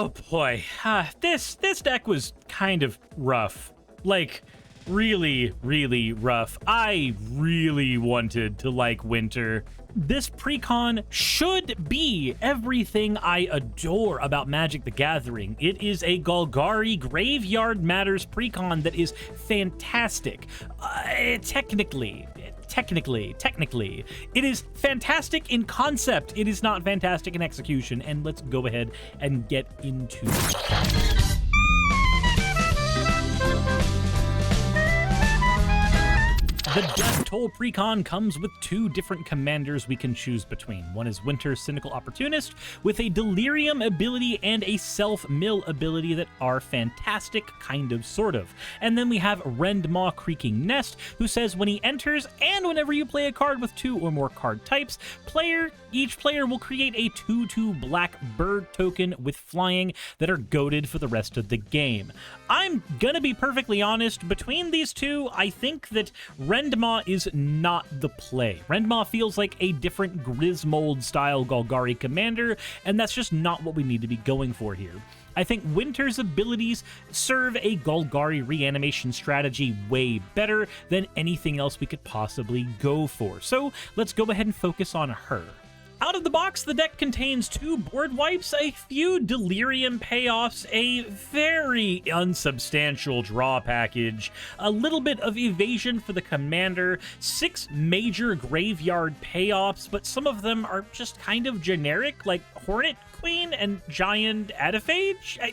Oh boy, this deck was kind of rough. Like, really, really rough. I really wanted to like Winter. This precon should be everything I adore about Magic the Gathering. It is a Golgari Graveyard Matters precon that is fantastic. Technically, it is fantastic in concept. It is not fantastic in execution. And let's go ahead and get into it. The Death Toll precon comes with two different commanders we can choose between. One is Winter's Cynical Opportunist with a Delirium ability and a Self-Mill ability that are fantastic, kind of, sort of. And then we have Rendmaw Creaking Nest, who says when he enters and whenever you play a card with 2 or more card types, each player will create a 2/2 black bird token with flying that are goaded for the rest of the game. I'm gonna be perfectly honest, between these two, I think that Rendmaw is not the play. Rendmaw feels like a different Grismold-style Golgari commander, and that's just not what we need to be going for here. I think Winter's abilities serve a Golgari reanimation strategy way better than anything else we could possibly go for, so let's go ahead and focus on her. Out of the box, the deck contains 2 board wipes, a few Delirium payoffs, a very unsubstantial draw package, a little bit of evasion for the commander, 6 major graveyard payoffs, but some of them are just kind of generic, like Hornet Queen and Giant Adaphage.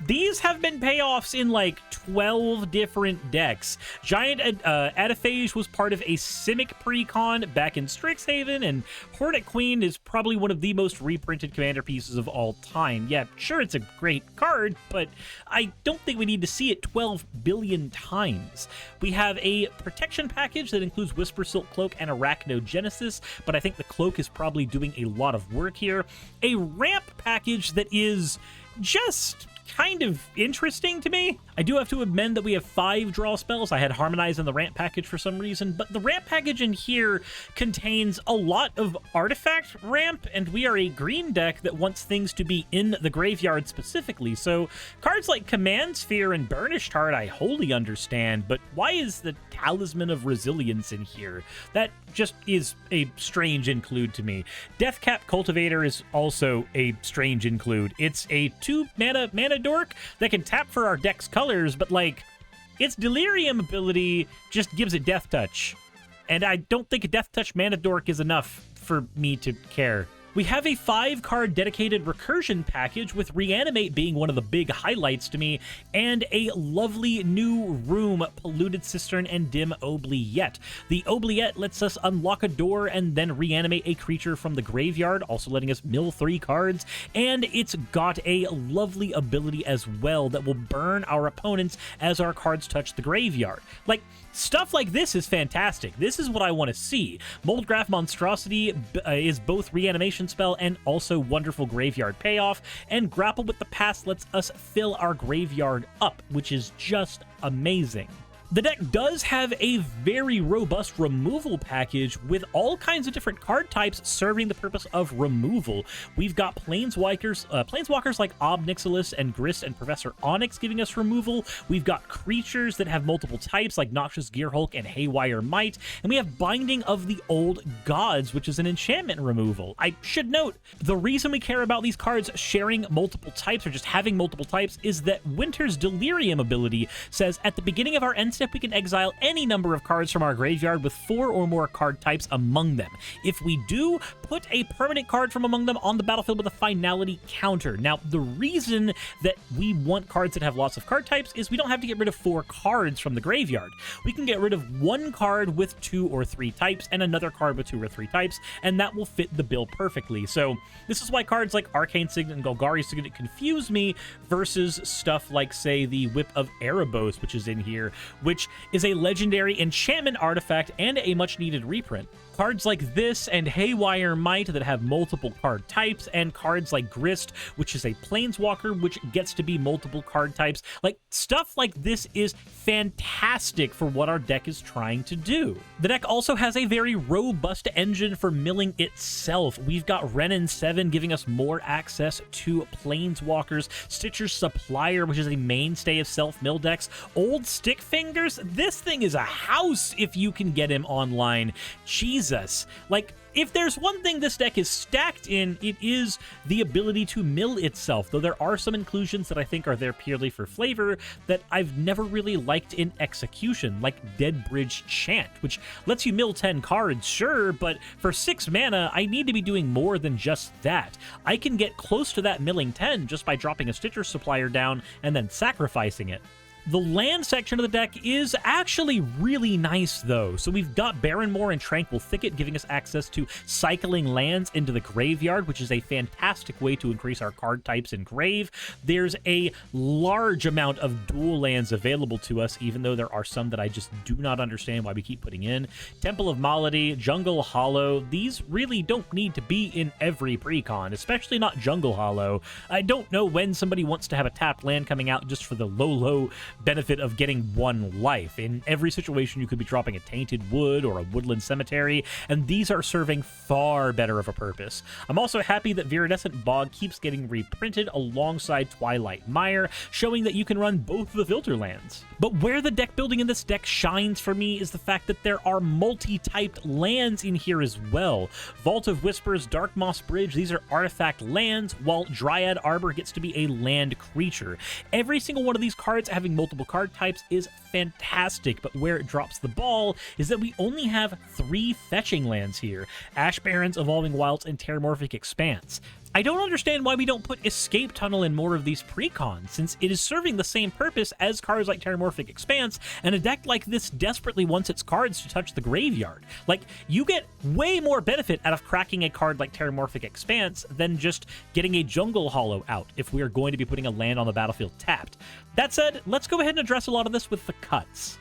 These have been payoffs in like 12 different decks. Giant Adaphage was part of a Simic precon back in Strixhaven, and Hornet Queen is probably one of the most reprinted commander pieces of all time. Yeah, sure, it's a great card, but I don't think we need to see it 12 billion times. We have a protection package that includes Whisper Silk Cloak and Arachnogenesis, but I think the Cloak is probably doing a lot of work here. A ramp package that is just kind of interesting to me. I do have to amend that we have 5 draw spells. I had Harmonize in the ramp package for some reason, but the ramp package in here contains a lot of artifact ramp, and we are a green deck that wants things to be in the graveyard specifically, so cards like Command Sphere and Burnished Heart I wholly understand, but why is the Talisman of Resilience in here? That just is a strange include to me. Deathcap Cultivator is also a strange include. It's a 2 mana dork that can tap for our deck's colors, but like, its Delirium ability just gives it Death Touch. And I don't think a Death Touch mana dork is enough for me to care. We have a 5-card dedicated recursion package, with Reanimate being one of the big highlights to me, and a lovely new room, Polluted Cistern and Dim Oubliette. The Oubliette lets us unlock a door and then reanimate a creature from the graveyard, also letting us mill 3 cards, and it's got a lovely ability as well that will burn our opponents as our cards touch the graveyard. Like, stuff like this is fantastic. This is what I want to see. Moldgraph Monstrosity is both reanimation spell and also wonderful graveyard payoff, and Grapple with the Past lets us fill our graveyard up, which is just amazing. The deck does have a very robust removal package with all kinds of different card types serving the purpose of removal. We've got planeswalkers like Ob Nixilis and Grist and Professor Onyx giving us removal. We've got creatures that have multiple types like Noxious Gearhulk and Haywire Might. And we have Binding of the Old Gods, which is an enchantment removal. I should note, the reason we care about these cards sharing multiple types or just having multiple types is that Winter's Delirium ability says at the beginning of our end step, we can exile any number of cards from our graveyard with 4 or more card types among them. If we do, put a permanent card from among them on the battlefield with a finality counter. Now, the reason that we want cards that have lots of card types is we don't have to get rid of 4 cards from the graveyard. We can get rid of 1 card with 2 or 3 types and another card with 2 or 3 types, and that will fit the bill perfectly. So this is why cards like Arcane Signet and Golgari Signet confuse me versus stuff like, say, the Whip of Erebos, which is in here, which is a legendary enchantment artifact and a much-needed reprint. Cards like this and Haywire Might that have multiple card types, and cards like Grist, which is a planeswalker, which gets to be multiple card types. Like, stuff like this is fantastic for what our deck is trying to do. The deck also has a very robust engine for milling itself. We've got Renin 7 giving us more access to planeswalkers, Stitcher's Supplier, which is a mainstay of self-mill decks, Old Stick Fingers. This thing is a house if you can get him online. Jesus. Like, if there's one thing this deck is stacked in, it is the ability to mill itself, though there are some inclusions that I think are there purely for flavor that I've never really liked in execution, like Deadbridge Chant, which lets you mill 10 cards, sure, but for 6 mana, I need to be doing more than just that. I can get close to that milling 10 just by dropping a Stitcher Supplier down and then sacrificing it. The land section of the deck is actually really nice, though. So we've got Barrenmoor and Tranquil Thicket giving us access to cycling lands into the graveyard, which is a fantastic way to increase our card types in grave. There's a large amount of dual lands available to us, even though there are some that I just do not understand why we keep putting in. Temple of Malady, Jungle Hollow, these really don't need to be in every precon, especially not Jungle Hollow. I don't know when somebody wants to have a tapped land coming out just for the low benefit of getting 1 life. In every situation, you could be dropping a Tainted Wood or a Woodland Cemetery, and these are serving far better of a purpose. I'm also happy that Viridescent Bog keeps getting reprinted alongside Twilight Mire, showing that you can run both of the filter lands. But where the deck building in this deck shines for me is the fact that there are multi-typed lands in here as well. Vault of Whispers, Dark Moss Bridge, these are artifact lands, while Dryad Arbor gets to be a land creature. Every single one of these cards having multiple card types is fantastic, but where it drops the ball is that we only have 3 fetching lands here: Ash Barrens, Evolving Wilds, and Terramorphic Expanse. I don't understand why we don't put Escape Tunnel in more of these precons, since it is serving the same purpose as cards like Terramorphic Expanse, and a deck like this desperately wants its cards to touch the graveyard. Like, you get way more benefit out of cracking a card like Terramorphic Expanse than just getting a Jungle Hollow out if we are going to be putting a land on the battlefield tapped. That said, let's go ahead and address a lot of this with the cuts.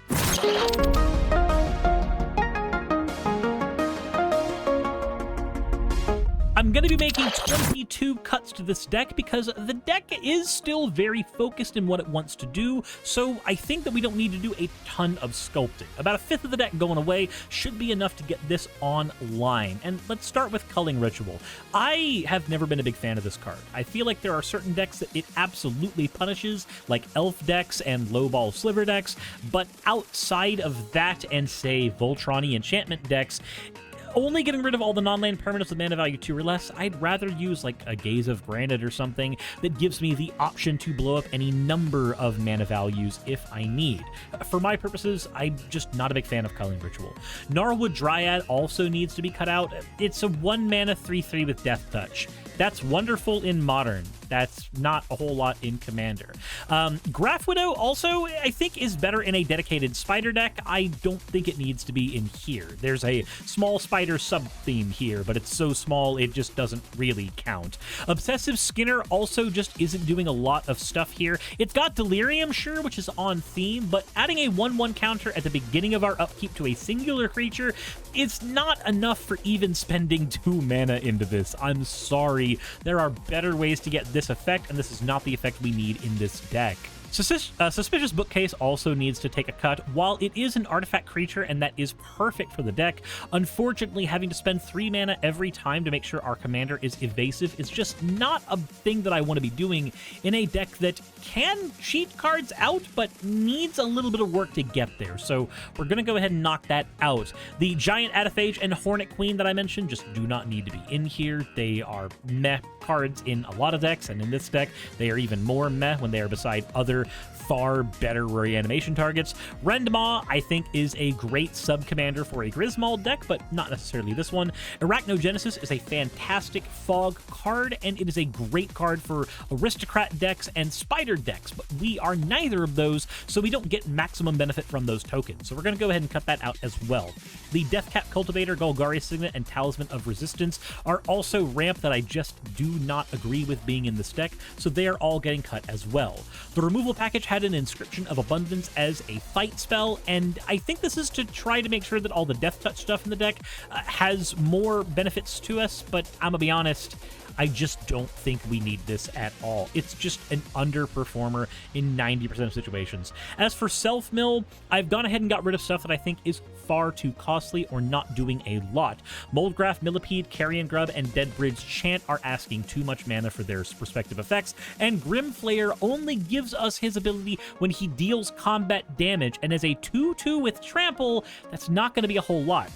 I'm going to be making 22 cuts to this deck because the deck is still very focused in what it wants to do, so I think that we don't need to do a ton of sculpting. About a fifth of the deck going away should be enough to get this online. And let's start with Culling Ritual. I have never been a big fan of this card. I feel like there are certain decks that it absolutely punishes, like Elf decks and Lowball Sliver decks, but outside of that and, say, Voltron enchantment decks, only getting rid of all the non-land permanents with mana value 2 or less, I'd rather use like a Gaze of Granite or something that gives me the option to blow up any number of mana values if I need. For my purposes, I'm just not a big fan of Culling Ritual. Gnarlwood Dryad also needs to be cut out. It's a 1 mana 3/3 with Death Touch. That's wonderful in Modern. That's not a whole lot in Commander. Graph Widow also, I think, is better in a dedicated spider deck. I don't think it needs to be in here. There's a small spider sub-theme here, but it's so small it just doesn't really count. Obsessive Skinner also just isn't doing a lot of stuff here. It's got Delirium, sure, which is on theme, but adding a 1/1 counter at the beginning of our upkeep to a singular creature is not enough for even spending 2 mana into this. I'm sorry. There are better ways to get this effect, and this is not the effect we need in this deck. Suspicious Bookcase also needs to take a cut. While it is an artifact creature and that is perfect for the deck, unfortunately having to spend 3 mana every time to make sure our commander is evasive is just not a thing that I want to be doing in a deck that can cheat cards out but needs a little bit of work to get there. So we're going to go ahead and knock that out. The Giant Ataphage and Hornet Queen that I mentioned just do not need to be in here. They are meh cards in a lot of decks, and in this deck they are even more meh when they are beside other far better reanimation targets. Rendmaw, I think, is a great sub-commander for a Griswold deck, but not necessarily this one. Arachnogenesis is a fantastic fog card, and it is a great card for aristocrat decks and spider decks, but we are neither of those, so we don't get maximum benefit from those tokens. So we're going to go ahead and cut that out as well. The Deathcap Cultivator, Golgari Signet, and Talisman of Resistance are also ramp that I just do not agree with being in this deck, so they are all getting cut as well. The removal removal package had an Inscription of Abundance as a fight spell, and I think this is to try to make sure that all the Death Touch stuff in the deck has more benefits to us, but I'm gonna be honest, I just don't think we need this at all. It's just an underperformer in 90% of situations. As for self-mill, I've gone ahead and got rid of stuff that I think is far too costly or not doing a lot. Moldgraph, Millipede, Carrion Grub, and Deadbridge Chant are asking too much mana for their respective effects, and Grimflayer only gives us his ability when he deals combat damage, and as a 2/2 with Trample, that's not going to be a whole lot.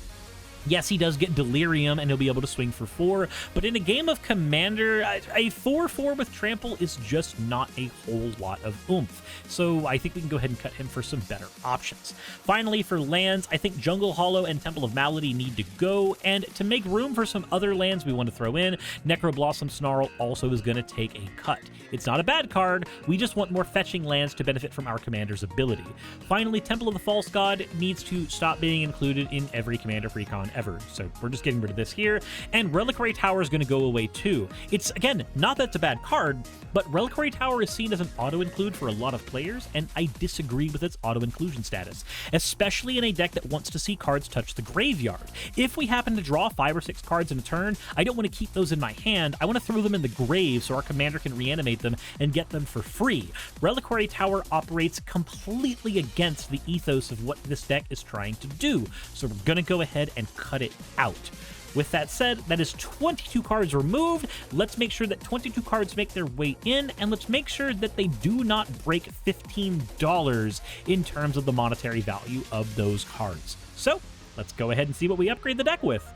Yes, he does get Delirium, and he'll be able to swing for 4, but in a game of Commander, a 4/4 with Trample is just not a whole lot of oomph. So I think we can go ahead and cut him for some better options. Finally, for lands, I think Jungle Hollow and Temple of Malady need to go, and to make room for some other lands we want to throw in, Necroblossom Snarl also is going to take a cut. It's not a bad card, we just want more fetching lands to benefit from our Commander's ability. Finally, Temple of the False God needs to stop being included in every Commander Precon ever, so we're just getting rid of this here, and Reliquary Tower is going to go away too. It's, again, not that it's a bad card, but Reliquary Tower is seen as an auto-include for a lot of players, and I disagree with its auto-inclusion status, especially in a deck that wants to see cards touch the graveyard. If we happen to draw 5 or 6 cards in a turn, I don't want to keep those in my hand, I want to throw them in the grave so our commander can reanimate them and get them for free. Reliquary Tower operates completely against the ethos of what this deck is trying to do, so we're going to go ahead and cut it out. With that said, that is 22 cards removed. Let's make sure that 22 cards make their way in, and let's make sure that they do not break $15 in terms of the monetary value of those cards. So, let's go ahead and see what we upgrade the deck with.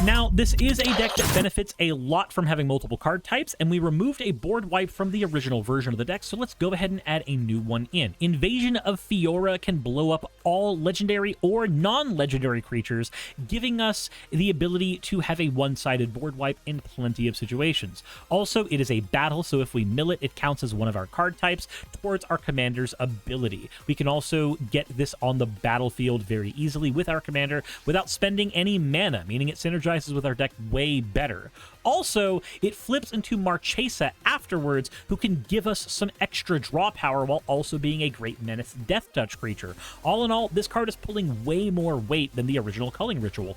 Now, this is a deck that benefits a lot from having multiple card types, and we removed a board wipe from the original version of the deck, so let's go ahead and add a new one in. Invasion of Fiora can blow up all legendary or non-legendary creatures, giving us the ability to have a one-sided board wipe in plenty of situations. Also, it is a battle, so if we mill it, it counts as one of our card types towards our commander's ability. We can also get this on the battlefield very easily with our commander without spending any mana, meaning it synergizes with our deck way better. Also, it flips into Marchesa afterwards, who can give us some extra draw power while also being a great menace Death Touch creature. All in all, this card is pulling way more weight than the original Culling Ritual.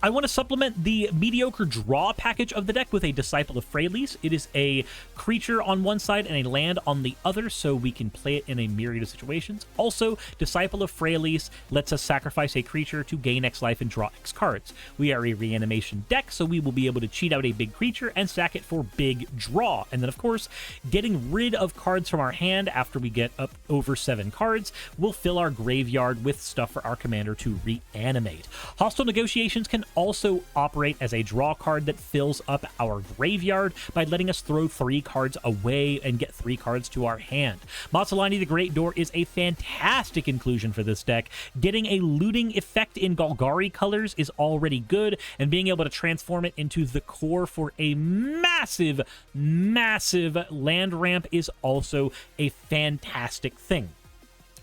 I want to supplement the mediocre draw package of the deck with a Disciple of Freyalise. It is a creature on one side and a land on the other, so we can play it in a myriad of situations. Also, Disciple of Freyalise lets us sacrifice a creature to gain X life and draw X cards. We are a reanimation deck, so we will be able to cheat out a big creature and sack it for big draw. And then, of course, getting rid of cards from our hand after we get up over 7 cards will fill our graveyard with stuff for our commander to reanimate. Hostile Negotiations can also operate as a draw card that fills up our graveyard by letting us throw 3 cards away and get 3 cards to our hand. Matsalani the Great Door is a fantastic inclusion for this deck. Getting a looting effect in Golgari colors is already good, and being able to transform it into the core for a massive, massive land ramp is also a fantastic thing.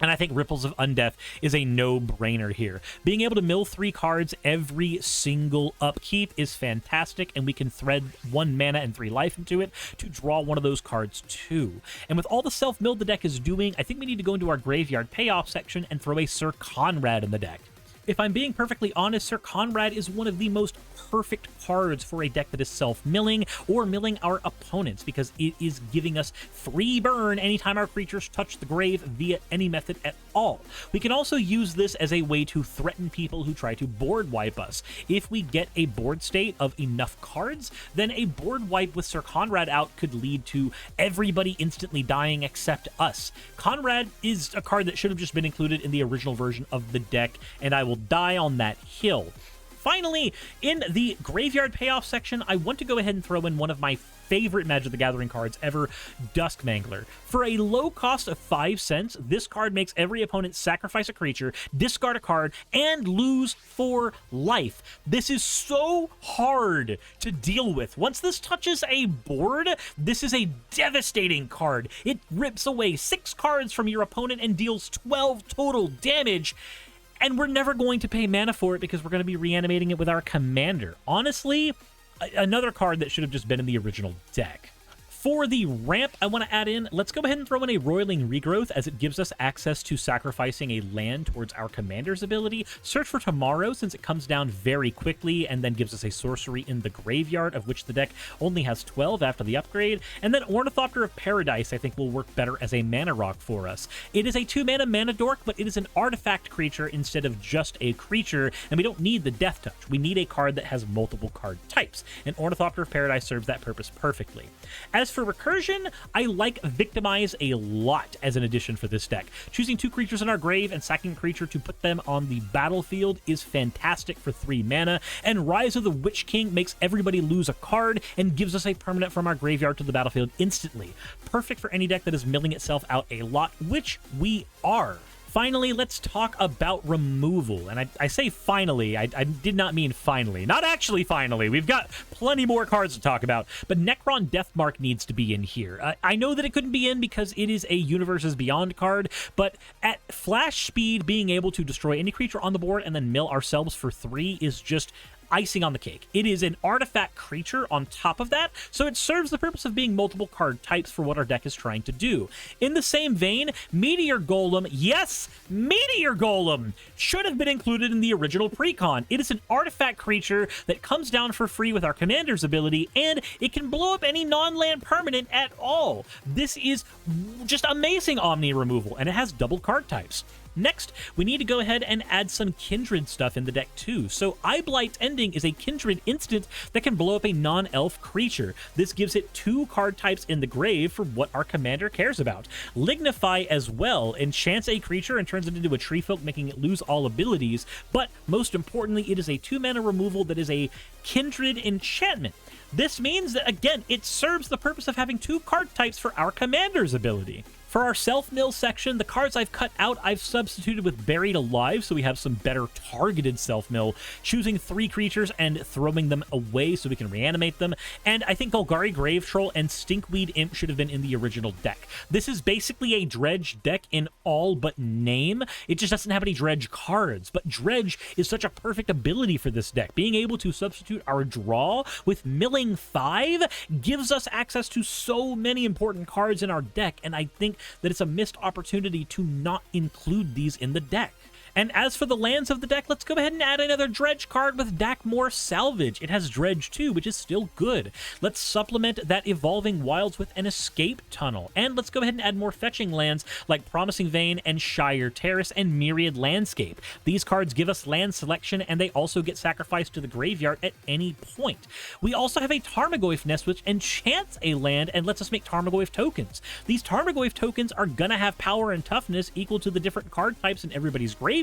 And I think Ripples of Undeath is a no-brainer here. Being able to mill 3 cards every single upkeep is fantastic, and we can thread 1 mana and 3 life into it to draw one of those cards too. And with all the self-mill the deck is doing, I think we need to go into our graveyard payoff section and throw a Sir Conrad in the deck. If I'm being perfectly honest, Sir Conrad is one of the most perfect cards for a deck that is self-milling or milling our opponents, because it is giving us free burn anytime our creatures touch the grave via any method at all. We can also use this as a way to threaten people who try to board wipe us. If we get a board state of enough cards, then a board wipe with Sir Conrad out could lead to everybody instantly dying except us. Conrad is a card that should have just been included in the original version of the deck, and I will die on that hill. Finally, in the graveyard payoff section, I want to go ahead and throw in one of my favorite Magic the Gathering cards ever, Duskmangler. For a low cost of 5 cents, this card makes every opponent sacrifice a creature, discard a card, and lose 4 life. This is so hard to deal with. Once this touches a board, this is a devastating card. It rips away 6 cards from your opponent and deals 12 total damage. And we're never going to pay mana for it because we're going to be reanimating it with our commander. Honestly, another card that should have just been in the original deck. For the ramp I want to add in, let's go ahead and throw in a Roiling Regrowth, as it gives us access to sacrificing a land towards our commander's ability. Search for Tomorrow, since it comes down very quickly and then gives us a sorcery in the graveyard, of which the deck only has 12 after the upgrade. And then Ornithopter of Paradise I think will work better as a mana rock for us. It is a 2-mana mana dork, but it is an artifact creature instead of just a creature, and we don't need the Death Touch. We need a card that has multiple card types, and Ornithopter of Paradise serves that purpose perfectly. As for recursion, I like Victimize a lot as an addition for this deck. Choosing 2 creatures in our grave and sacking a creature to put them on the battlefield is fantastic for 3 mana, and Rise of the Witch King makes everybody lose a card and gives us a permanent from our graveyard to the battlefield instantly. Perfect for any deck that is milling itself out a lot, which we are. Finally, let's talk about removal. And I say finally, I did not mean finally. Not actually finally. We've got plenty more cards to talk about, but Necron Deathmark needs to be in here. I know that it couldn't be in because it is a Universes Beyond card, but at flash speed, being able to destroy any creature on the board and then mill ourselves for 3 is just icing on the cake. It is an artifact creature on top of that, so it serves the purpose of being multiple card types for what our deck is trying to do. In the same vein, Meteor Golem, yes, Meteor Golem should have been included in the original precon. It is an artifact creature that comes down for free with our commander's ability, and it can blow up any non-land permanent at all. This is just amazing Omni removal, and it has double card types. Next, we need to go ahead and add some Kindred stuff in the deck too. So Eyeblight's Ending is a Kindred instant that can blow up a non-elf creature. This gives it 2 card types in the grave for what our commander cares about. Lignify as well enchants a creature and turns it into a tree folk, making it lose all abilities, but most importantly, it is a 2-mana removal that is a Kindred enchantment. This means that, again, it serves the purpose of having 2 card types for our commander's ability. For our self-mill section, the cards I've cut out, I've substituted with Buried Alive, so we have some better targeted self-mill, choosing 3 creatures and throwing them away so we can reanimate them. And I think Golgari Grave Troll and Stinkweed Imp should have been in the original deck. This is basically a Dredge deck in all but name. It just doesn't have any Dredge cards, but Dredge is such a perfect ability for this deck. Being able to substitute our draw with Milling 5 gives us access to so many important cards in our deck, and I think that it's a missed opportunity to not include these in the deck. And as for the lands of the deck, let's go ahead and add another Dredge card with Dakmor Salvage. It has Dredge too, which is still good. Let's supplement that Evolving Wilds with an Escape Tunnel. And let's go ahead and add more fetching lands like Promising Vein and Shire Terrace and Myriad Landscape. These cards give us land selection, and they also get sacrificed to the graveyard at any point. We also have a Tarmogoyf Nest, which enchants a land and lets us make Tarmogoyf tokens. These Tarmogoyf tokens are gonna have power and toughness equal to the different card types in everybody's graveyard,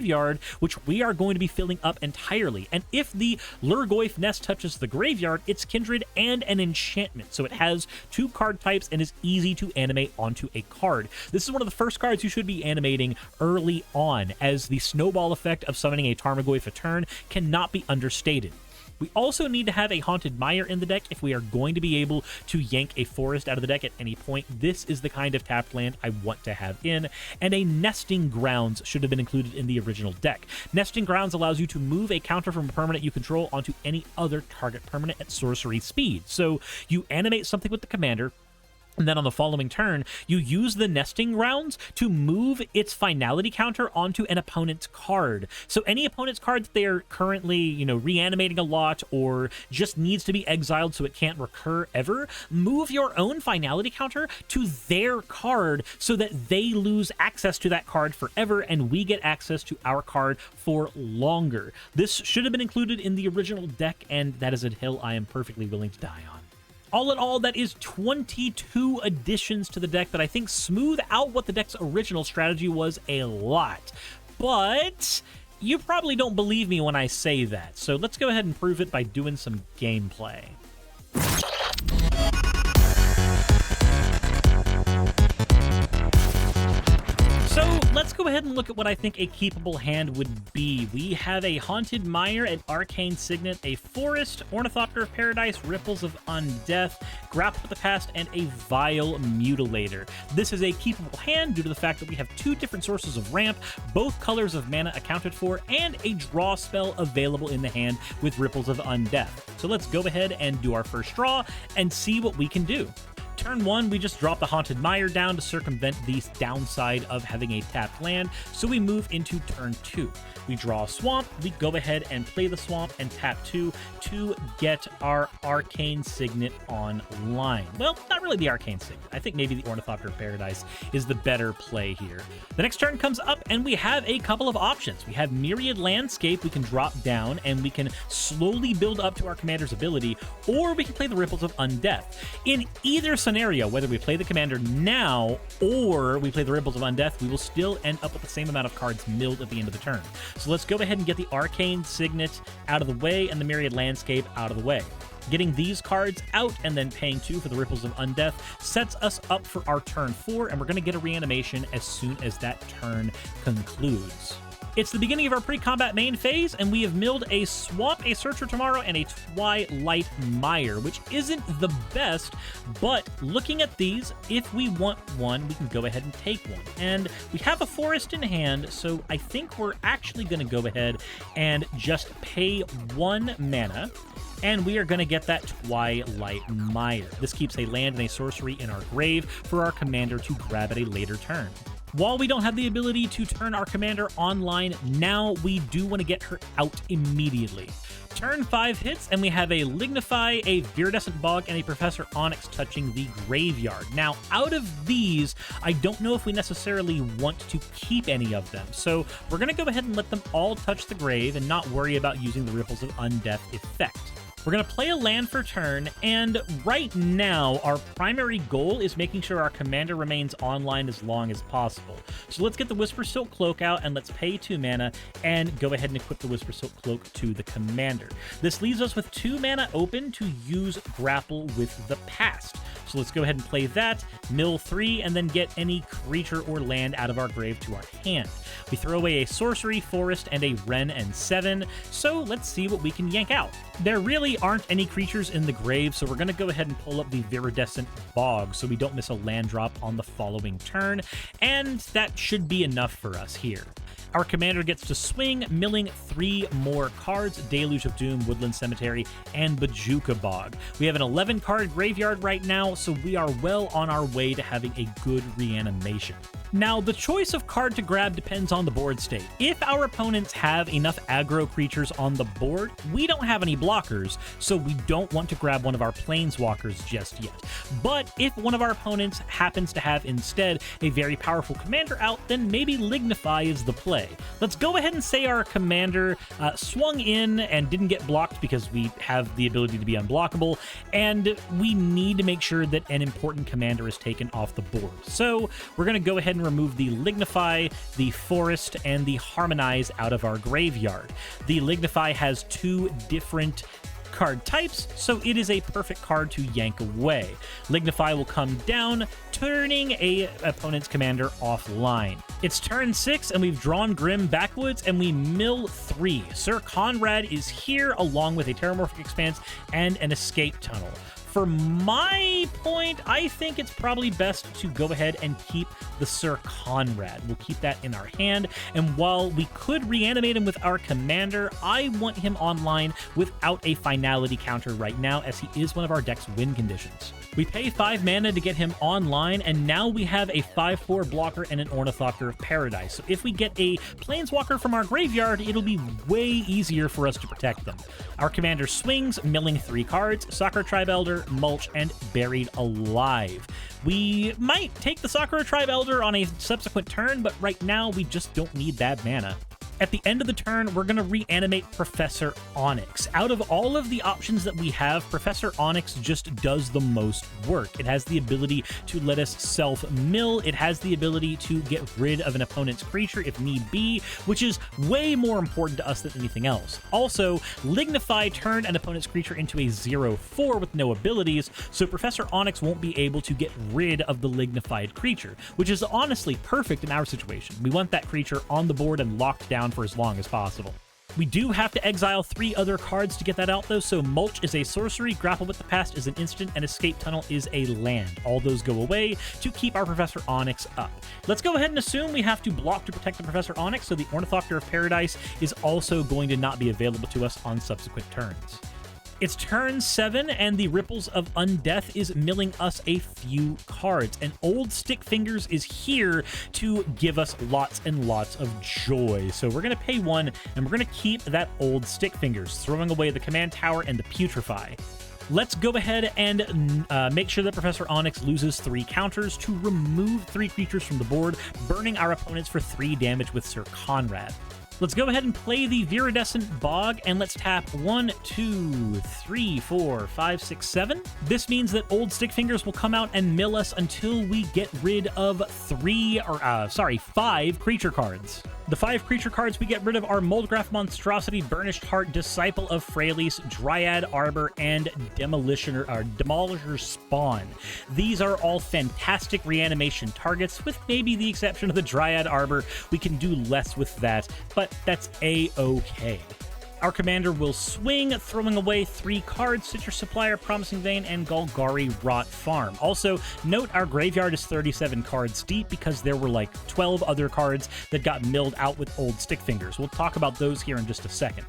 which we are going to be filling up entirely. And if the Lurgoyf Nest touches the graveyard, it's Kindred and an enchantment, so it has 2 card types and is easy to animate onto a card. This is one of the first cards you should be animating early on, as the snowball effect of summoning a Tarmogoyf a turn cannot be understated. We also need to have a Haunted Mire in the deck if we are going to be able to yank a forest out of the deck at any point. This is the kind of tapped land I want to have in, and a Nesting Grounds should have been included in the original deck. Nesting Grounds allows you to move a counter from a permanent you control onto any other target permanent at sorcery speed. So you animate something with the commander, and then on the following turn, you use the Nesting Grounds to move its finality counter onto an opponent's card. So any opponent's card that they're currently, reanimating a lot or just needs to be exiled so it can't recur ever, move your own finality counter to their card so that they lose access to that card forever and we get access to our card for longer. This should have been included in the original deck, and that is a hill I am perfectly willing to die on. All in all, that is 22 additions to the deck that I think smooth out what the deck's original strategy was a lot. But you probably don't believe me when I say that, so let's go ahead and prove it by doing some gameplay. So let's let's go ahead and look at what I think a keepable hand would be. We have a Haunted Mire, an Arcane Signet, a Forest, Ornithopter of Paradise, Ripples of Undeath, Grapple with the Past, and a Vile Mutilator. This is a keepable hand due to the fact that we have 2 different sources of ramp, both colors of mana accounted for, and a draw spell available in the hand with Ripples of Undeath. So let's go ahead and do our first draw and see what we can do. Turn 1, we just drop the Haunted Mire down to circumvent the downside of having a tapped land, so we move into turn 2. We draw a Swamp, we go ahead and play the Swamp and tap 2 to get our Arcane Signet online. Well, not really the Arcane Signet. I think maybe the Ornithopter of Paradise is the better play here. The next turn comes up and we have a couple of options. We have Myriad Landscape we can drop down and we can slowly build up to our commander's ability, or we can play the Ripples of Undeath. In either scenario, whether we play the commander now or we play the Ripples of Undeath, we will still end up with the same amount of cards milled at the end of the turn. So let's go ahead and get the Arcane Signet out of the way and the Myriad Landscape out of the way. Getting these cards out and then paying 2 for the Ripples of Undeath sets us up for our turn 4, and we're going to get a reanimation as soon as that turn concludes. It's the beginning of our pre-combat main phase, and we have milled a Swamp, a Search for Tomorrow, and a Twilight Mire, which isn't the best, but looking at these, if we want one, we can go ahead and take one. And we have a Forest in hand, so I think we're actually going to go ahead and just pay 1 mana, and we are going to get that Twilight Mire. This keeps a land and a sorcery in our grave for our commander to grab at a later turn. While we don't have the ability to turn our commander online now, we do want to get her out immediately. Turn 5 hits, and we have a Lignify, a Viridescent Bog, and a Professor Onyx touching the graveyard. Now, out of these, I don't know if we necessarily want to keep any of them, so we're going to go ahead and let them all touch the grave and not worry about using the Ripples of Undeath effect. We're going to play a land for turn, and right now, our primary goal is making sure our commander remains online as long as possible. So let's get the Whispersilk Cloak out, and let's pay 2 mana, and go ahead and equip the Whispersilk Cloak to the commander. This leaves us with 2 mana open to use Grapple with the Past. So let's go ahead and play that, mill 3, and then get any creature or land out of our grave to our hand. We throw away a Sorcery, Forest, and a Wren and 7, so let's see what we can yank out. There really aren't any creatures in the grave, so we're going to go ahead and pull up the Viridescent Bog so we don't miss a land drop on the following turn, and that should be enough for us here. Our commander gets to swing, milling 3 more cards: Deluge of Doom, Woodland Cemetery, and Bojuka Bog. We have an 11-card graveyard right now, so we are well on our way to having a good reanimation. Now, the choice of card to grab depends on the board state. If our opponents have enough aggro creatures on the board, we don't have any blockers, so we don't want to grab one of our planeswalkers just yet. But if one of our opponents happens to have instead a very powerful commander out, then maybe Lignify is the play. Let's go ahead and say our commander swung in and didn't get blocked because we have the ability to be unblockable, and we need to make sure that an important commander is taken off the board. So we're going to go ahead and remove the Lignify, the Forest, and the Harmonize out of our graveyard. The Lignify has 2 different card types, so it is a perfect card to yank away. Lignify will come down, turning a opponent's commander offline. It's turn 6, and we've drawn Grim Backwoods, and we mill 3. Sir Conrad is here, along with a Terramorphic Expanse and an Escape Tunnel. For my point, I think it's probably best to go ahead and keep the Sir Conrad. We'll keep that in our hand, and while we could reanimate him with our commander, I want him online without a finality counter right now, as he is one of our deck's win conditions. We pay 5 mana to get him online, and now we have a 5/4 blocker and an Ornithopter of Paradise. So if we get a Planeswalker from our graveyard, it'll be way easier for us to protect them. Our commander swings, milling 3 cards: Sakura Tribe Elder, Mulch, and Buried Alive. We might take the Sakura Tribe Elder on a subsequent turn, but right now we just don't need that mana. At the end of the turn, we're going to reanimate Professor Onyx. Out of all of the options that we have, Professor Onyx just does the most work. It has the ability to let us self-mill. It has the ability to get rid of an opponent's creature if need be, which is way more important to us than anything else. Also, Lignify turned an opponent's creature into a 0/4 with no abilities, so Professor Onyx won't be able to get rid of the Lignified creature, which is honestly perfect in our situation. We want that creature on the board and locked down for as long as possible. We do have to exile 3 other cards to get that out, though, so Mulch is a sorcery, Grapple with the Past is an instant, and Escape Tunnel is a land. All those go away to keep our Professor Onyx up. Let's go ahead and assume we have to block to protect the Professor Onyx, so the Ornithopter of Paradise is also going to not be available to us on subsequent turns. It's turn 7, and the Ripples of Undeath is milling us a few cards, and Old Stick Fingers is here to give us lots and lots of joy. So we're going to pay 1, and we're going to keep that Old Stick Fingers, throwing away the Command Tower and the Putrefy. Let's go ahead and make sure that Professor Onyx loses 3 counters to remove 3 creatures from the board, burning our opponents for 3 damage with Sir Conrad. Let's go ahead and play the Viridescent Bog, and let's tap 1, 2, 3, 4, 5, 6, 7. This means that Old Stick Fingers will come out and mill us until we get rid of 5 creature cards. The 5 creature cards we get rid of are Moldgraph Monstrosity, Burnished Heart, Disciple of Freyalise, Dryad Arbor, and Demolisher Spawn. These are all fantastic reanimation targets, with maybe the exception of the Dryad Arbor. We can do less with that, but that's a-okay. Our commander will swing, throwing away 3 cards: Citrus Supplier, Promising Vein, and Golgari Rot Farm. Also, note our graveyard is 37 cards deep because there were like 12 other cards that got milled out with Old Stick Fingers. We'll talk about those here in just a second.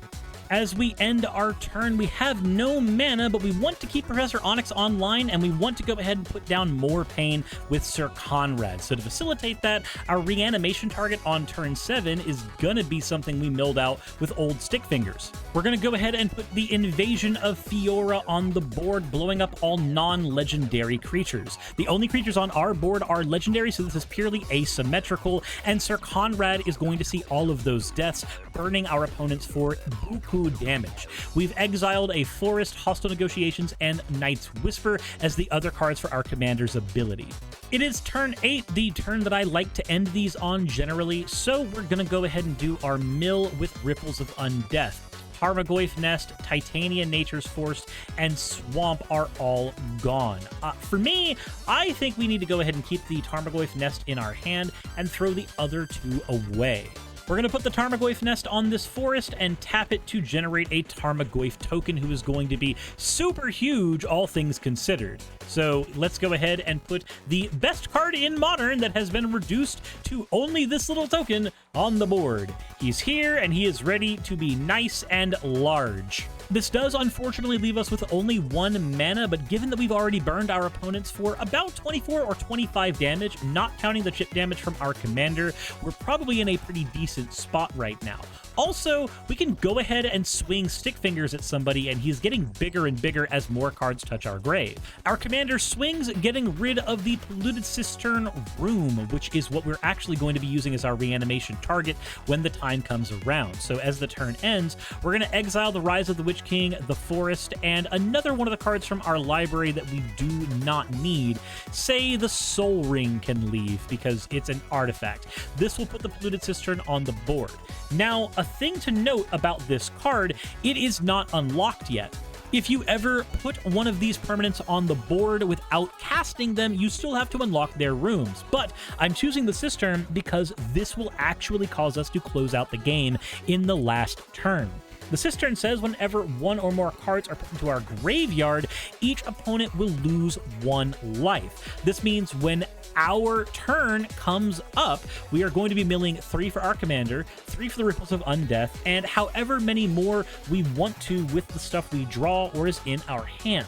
As we end our turn, we have no mana, but we want to keep Professor Onyx online, and we want to go ahead and put down more pain with Sir Conrad. So to facilitate that, our reanimation target on turn 7 is gonna be something we milled out with Old Stick Fingers. We're gonna go ahead and put the Invasion of Fiora on the board, blowing up all non-legendary creatures. The only creatures on our board are legendary, so this is purely asymmetrical, and Sir Conrad is going to see all of those deaths, burning our opponents for buku damage. We've exiled a Forest, Hostile Negotiations, and Knight's Whisper as the other cards for our commander's ability. It is turn 8, the turn that I like to end these on generally, so we're gonna go ahead and do our mill with Ripples of Undeath. Tarmogoyf Nest, Titania Nature's Force, and Swamp are all gone. For me, I think we need to go ahead and keep the Tarmogoyf Nest in our hand and throw the other 2 away. We're going to put the Tarmogoyf Nest on this forest and tap it to generate a Tarmogoyf token, who is going to be super huge, all things considered. So let's go ahead and put the best card in Modern that has been reduced to only this little token on the board. He's here, and he is ready to be nice and large. This does unfortunately leave us with only 1 mana, but given that we've already burned our opponents for about 24 or 25 damage, not counting the chip damage from our commander, we're probably in a pretty decent spot right now. Also, we can go ahead and swing Stick Fingers at somebody, and he's getting bigger and bigger as more cards touch our grave. Our commander swings, getting rid of the Polluted Cistern Room, which is what we're actually going to be using as our reanimation target when the time comes around. So as the turn ends, we're going to exile the Rise of the Witch King, the Forest, and another one of the cards from our library that we do not need. Say the Soul Ring can leave because it's an artifact. This will put the Polluted Cistern on the board. Now, a thing to note about this card, it is not unlocked yet. If you ever put one of these permanents on the board without casting them, you still have to unlock their rooms. But I'm choosing the Cistern because this will actually cause us to close out the game in the last turn. The Cistern says whenever 1 or more cards are put into our graveyard, each opponent will lose 1 life. This means when our turn comes up, we are going to be milling 3 for our commander, 3 for the Ripples of Undeath, and however many more we want to with the stuff we draw or is in our hand.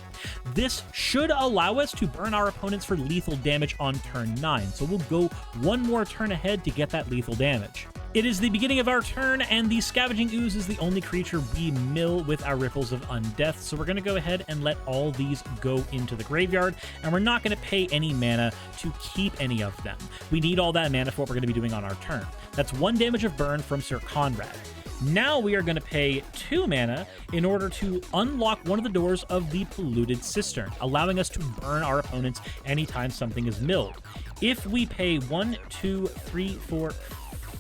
This should allow us to burn our opponents for lethal damage on turn 9, so we'll go 1 more turn ahead to get that lethal damage. It is the beginning of our turn, and the Scavenging Ooze is the only creature we mill with our Ripples of Undeath, so we're going to go ahead and let all these go into the graveyard, and we're not going to pay any mana to keep any of them. We need all that mana for what we're going to be doing on our turn. That's 1 damage of burn from Sir Conrad. Now we are going to pay 2 mana in order to unlock one of the doors of the Polluted Cistern, allowing us to burn our opponents anytime something is milled. If we pay 1, 2, 3, 4,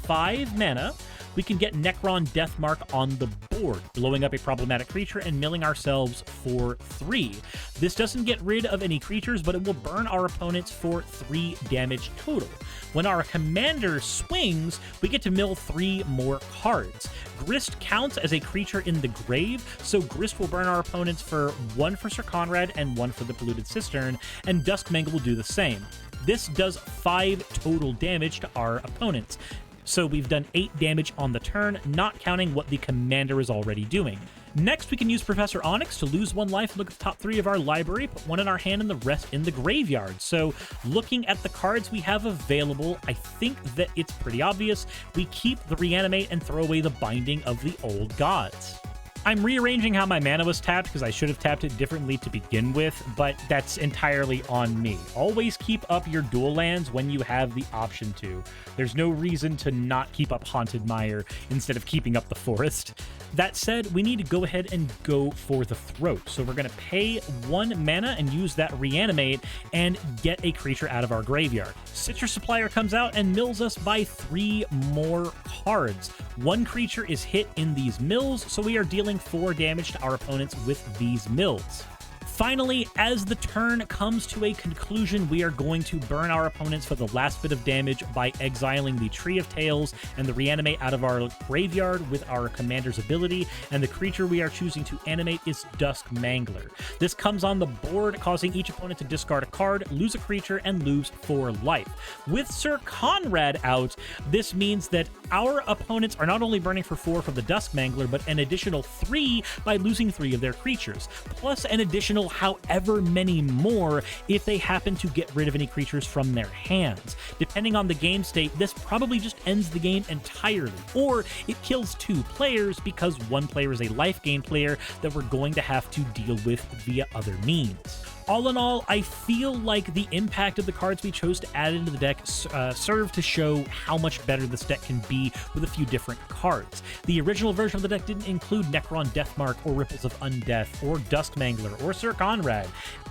5 mana, we can get Necron Deathmark on the board, blowing up a problematic creature and milling ourselves for 3. This doesn't get rid of any creatures, but it will burn our opponents for 3 damage total. When our commander swings, we get to mill 3 more cards. Grist counts as a creature in the grave, so Grist will burn our opponents for 1 for Sir Conrad and 1 for the Polluted Cistern, and Duskmangle will do the same. This does 5 total damage to our opponents. So we've done 8 damage on the turn, not counting what the commander is already doing. Next, we can use Professor Onyx to lose 1 life, look at the top 3 of our library, put 1 in our hand and the rest in the graveyard. So looking at the cards we have available, I think that it's pretty obvious. We keep the Reanimate and throw away the Binding of the Old Gods. I'm rearranging how my mana was tapped because I should have tapped it differently to begin with, but that's entirely on me. Always keep up your dual lands when you have the option to. There's no reason to not keep up Haunted Mire instead of keeping up the Forest. That said, we need to go ahead and go for the Throat. So we're going to pay 1 mana and use that Reanimate and get a creature out of our graveyard. Citrus Supplier comes out and mills us by 3 more cards. 1 creature is hit in these mills, so we are dealing 4 damage to our opponents with these mills. Finally, as the turn comes to a conclusion, we are going to burn our opponents for the last bit of damage by exiling the Tree of Tales and the Reanimate out of our graveyard with our commander's ability, and the creature we are choosing to animate is Duskmangler. This comes on the board, causing each opponent to discard a card, lose a creature, and lose 4 life. With Sir Conrad out, this means that our opponents are not only burning for 4 from the Duskmangler, but an additional 3 by losing 3 of their creatures, plus an additional however many more if they happen to get rid of any creatures from their hands. Depending on the game state, this probably just ends the game entirely, or it kills 2 players because 1 player is a life gain player that we're going to have to deal with via other means. All in all, I feel like the impact of the cards we chose to add into the deck serve to show how much better this deck can be with a few different cards. The original version of the deck didn't include Necron Deathmark or Ripples of Undeath or Duskmangler or Sir Conrad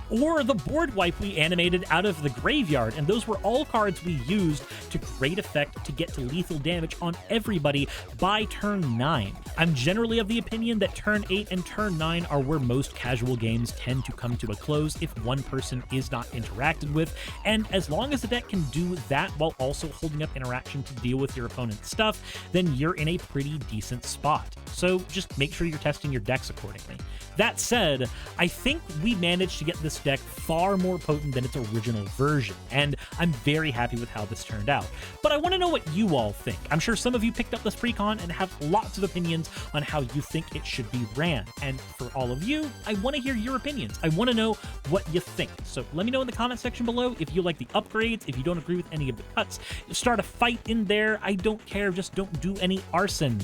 or the board wipe we animated out of the graveyard, and those were all cards we used to great effect to get to lethal damage on everybody by turn 9. I'm generally of the opinion that turn 8 and turn 9 are where most casual games tend to come to a close if one person is not interacted with, and as long as the deck can do that while also holding up interaction to deal with your opponent's stuff, then you're in a pretty decent spot. So just make sure you're testing your decks accordingly. That said, I think we managed to get this deck far more potent than its original version, and I'm very happy with how this turned out. But I want to know what you all think. I'm sure some of you picked up this precon and have lots of opinions on how you think it should be ran, and for all of you, I want to hear your opinions. I want to know what you think. So let me know in the comment section below if you like the upgrades, if you don't agree with any of the cuts. Start a fight in there. I don't care. Just don't do any arson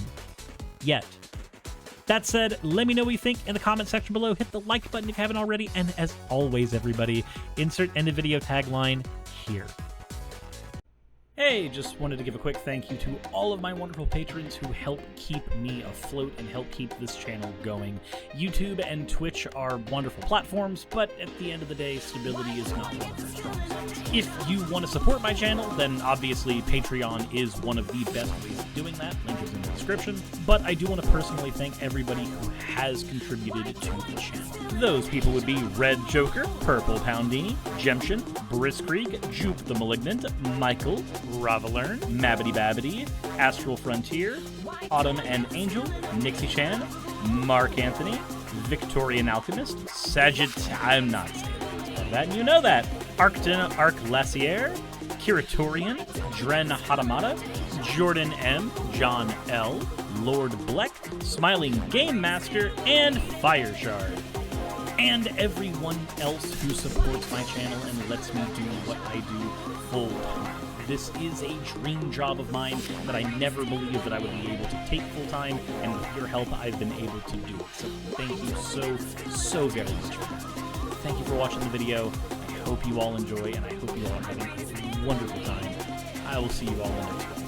yet. That said, let me know what you think in the comment section below. Hit the like button if you haven't already. And as always, everybody, insert end of video tagline here. Hey, just wanted to give a quick thank you to all of my wonderful patrons who help keep me afloat and help keep this channel going. YouTube and Twitch are wonderful platforms, but at the end of the day, stability is not one of their strong suits. If you want to support my channel, then obviously Patreon is one of the best ways of doing that. Link is in the description. But I do want to personally thank everybody who has contributed to the channel. Those people would be Red Joker, Purple Poundini, Jemshin, Briskrieg, Jupe the Malignant, Michael, Ravalern, Mabbity Babbity, Astral Frontier, Autumn and Angel, Nixie Chan, Mark Anthony, Victorian Alchemist, I'm not saying that, you know that, Arcton Arclacier, Kiratorian, Dren Hadamata, Jordan M, John L, Lord Bleck, Smiling Game Master, and Fire Shard. and everyone else who supports my channel and lets me do what I do full time. This is a dream job of mine that I never believed that I would be able to take full time, and with your help, I've been able to do it. So thank you so very much for that. Thank you for watching the video. I hope you all enjoy, and I hope you all are having a wonderful time. I will see you all in the next one.